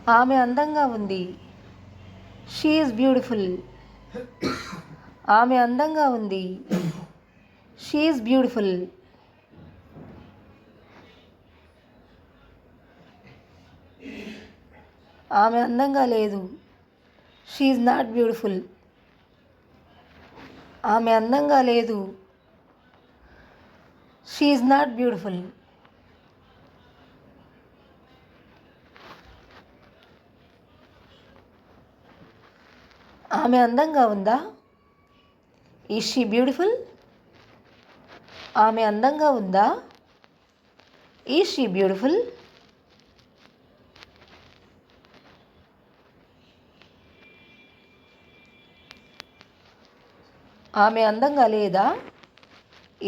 ఆమె అందంగా ఉంది. She is beautiful. ఆమె అందంగా ఉంది. She is beautiful. ఆమె అందంగా లేదు. She is not beautiful. ఆమె అందంగా లేదు. She is not beautiful. ఆమె అందంగా ఉందా? Is she beautiful? ఆమె అందంగా ఉందా? Is she beautiful? ఆమె అందంగా లేదా?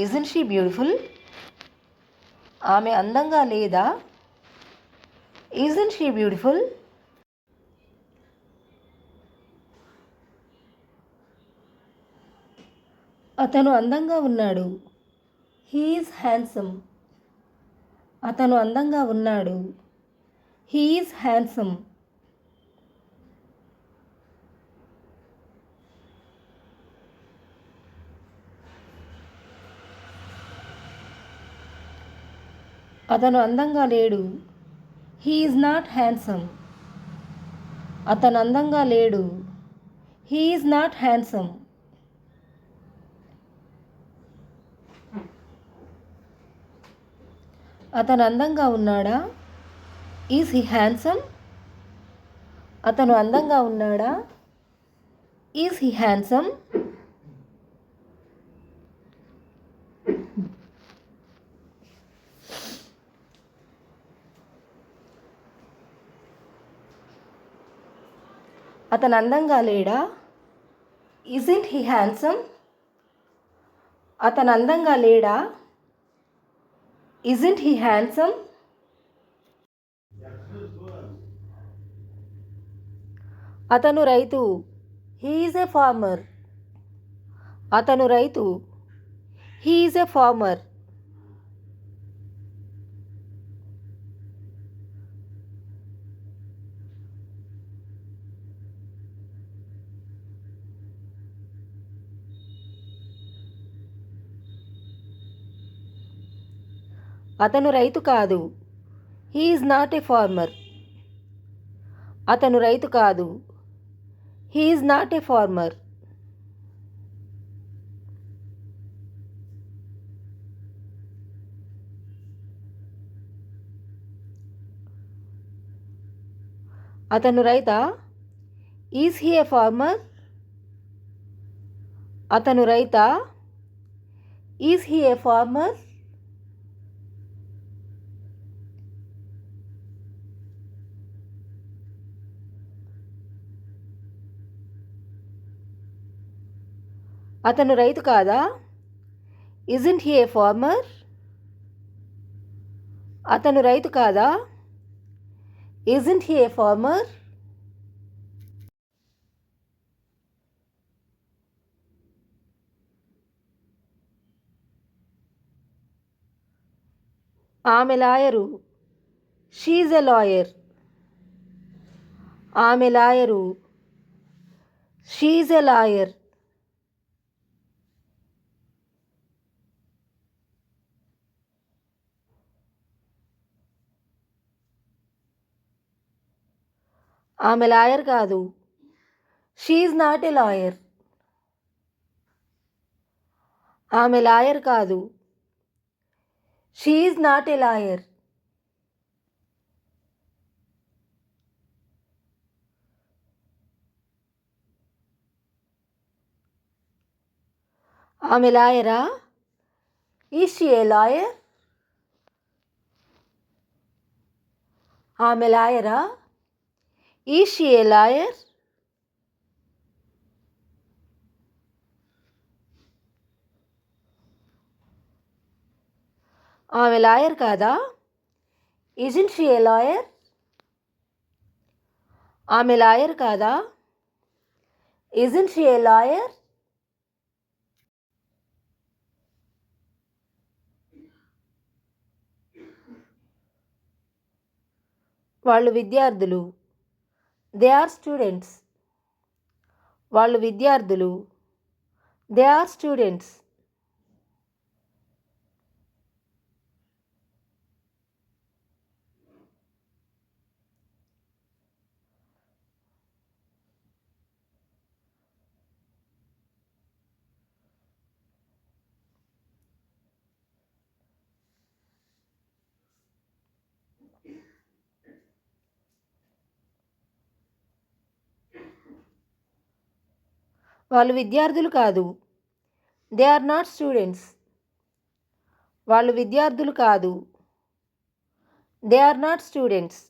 Isn't she beautiful? ఆమె అందంగా లేదా? Isn't she beautiful? అతను అందంగా ఉన్నాడు. He is handsome. అతను అందంగా ఉన్నాడు. He is handsome. అతను అందంగా లేడు. He is not handsome. అతను అందంగా లేడు. He is not handsome. అతను అందంగా ఉన్నాడా? Is he handsome? అతను అందంగా ఉన్నాడా? Is he handsome? అతను అందంగా లేడా? Isn't he handsome? అతను అందంగా లేడా? Isn't he handsome? అతను రైతు. He is a farmer. అతను రైతు. He is a farmer. అతను రైతు కాదు. He is not a farmer. అతను రైతు కాదు. He is not a farmer. అతను రైతా? Is he a farmer? అతను రైతా? Is he a farmer? అతను రైతు కాదా? Isn't he a farmer? అతను రైతు కాదా? Isn't he a farmer? ఆమె లాయరు. She's a lawyer. ఆమె లాయరు. She's a lawyer. ఆమె లాయర్ కాదు. She's not a lawyer. ఆమె లాయర్ కాదు. She's not a lawyer. ఆమె లాయరా? Is she a lawyer? ఆమె లాయరా? Is she a lawyer? ఆమె లాయర్ కాదా? Isn't she a lawyer? ఆమె లాయర్ కాదా? Isn't she a lawyer? వాళ్ళు విద్యార్థులు. They are students. వాళ్ళు విద్యార్థులు. They are students. వాళ్ళు విద్యార్థులు కాదు. They are not students. వాళ్ళు విద్యార్థులు కాదు. They are not students.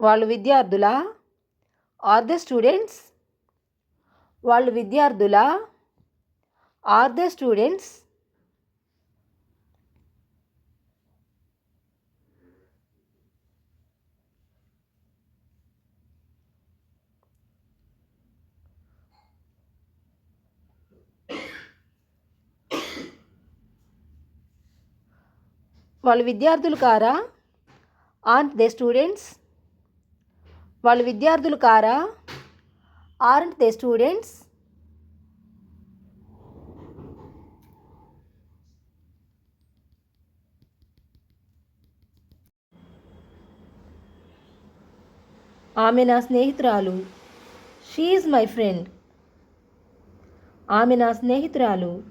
వాళ్ళు విద్యార్థులా? Are they students? వాళ్ళు విద్యార్థులా? Are they students? వాళ్ళు విద్యార్థులు కారా? Aren't they students? వాళ్ళు విద్యార్థులు కారా? Aren't they students? ఆమె నా స్నేహితురాలు. She is my friend. ఆమె నా స్నేహితురాలు.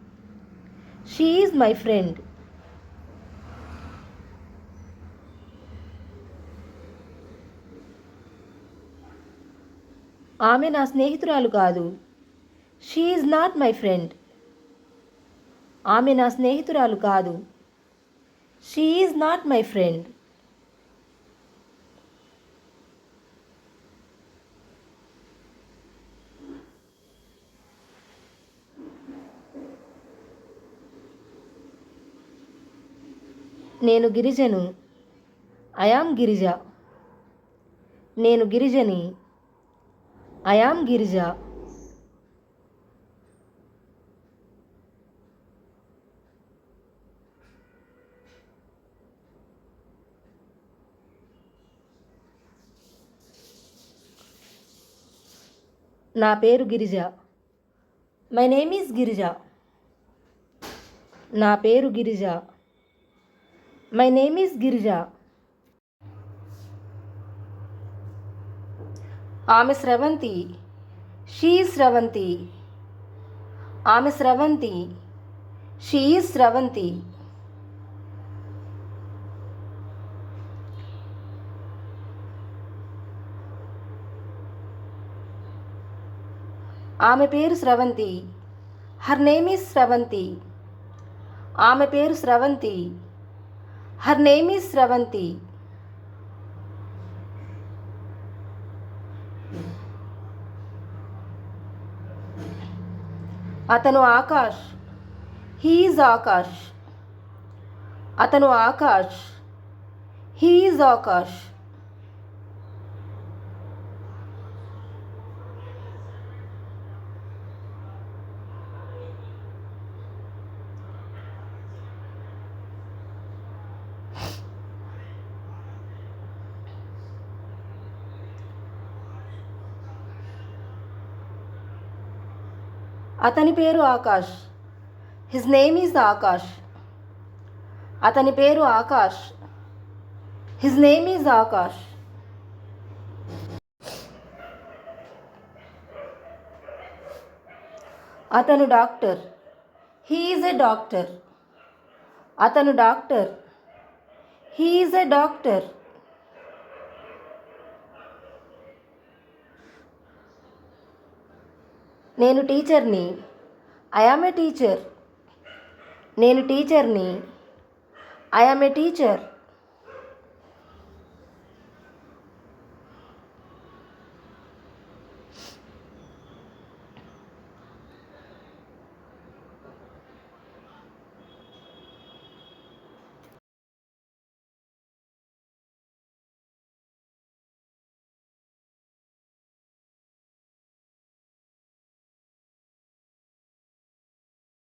She is my friend. ఆమె నా స్నేహితురాలు కాదు. She is not my friend. ఆమె నా స్నేహితురాలు కాదు. She is not my friend. నేను గిరిజను. I am Girija. నేను గిరిజని. I am Girija. నా పేరు Girija. My name is Girija. నా పేరు Girija. My name is Girija. ఆమె స్రవంతి. షీ ఈజ్ స్రవంతి. ఆమె స్రవంతి. షీ ఈజ్ స్రవంతి. ఆమె పేరు స్రవంతి. హర్ నేమ్ ఈజ్ స్రవంతి. ఆమె పేరు స్రవంతి. హర్ నేమ్ ఈజ్ స్రవంతి. అతను ఆకాష్. He is Akash. అతను ఆకాష్. He is Akash. అతని పేరు Akash. His name is Akash. అతని పేరు Akash. His name is Akash. అతను doctor. He is a doctor. అతను doctor. He is a doctor. నేను టీచర్ని. I am a teacher. నేను టీచర్ని. I am a teacher.